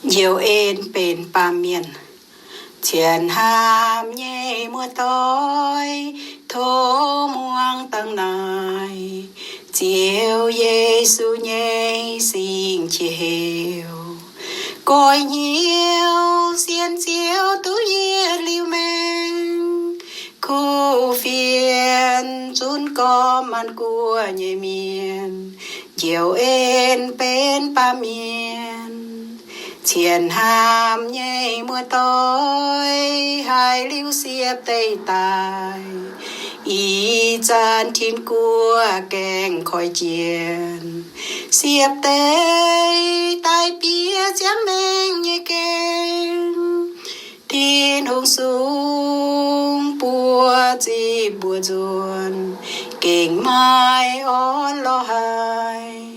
Nhiều ên bền ba miền Thiền hàm nhẹ mùa tối thô muang tăng nài chiều Giêsu nhẹ xin chiều coi nhiều xiên chiếu tú yết liu men khu phiền chun có man của nhẹ miền nhiều ên bền ba miền Thiền hàm nhảy mùa tối hai lưu xiếp tây tài ý chan thiên cua kèng khỏi chiền xiếp tây tai bia chém mênh như kèng thiên hùng sung bùa chi bùa ruồn kèng mai on lo hai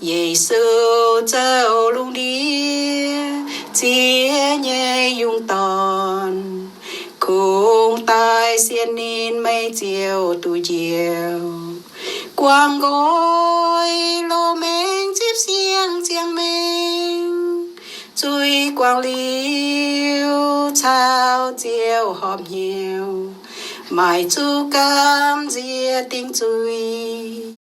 Giêsu châu lung đi chia nhẹ dung tòn khung tai xiên nín mây chiều tu chiều quang gối lô mênh chip xiềng chiang mênh chui quang liu chao chiều họp nhiều mai chu cam dia tiếng chui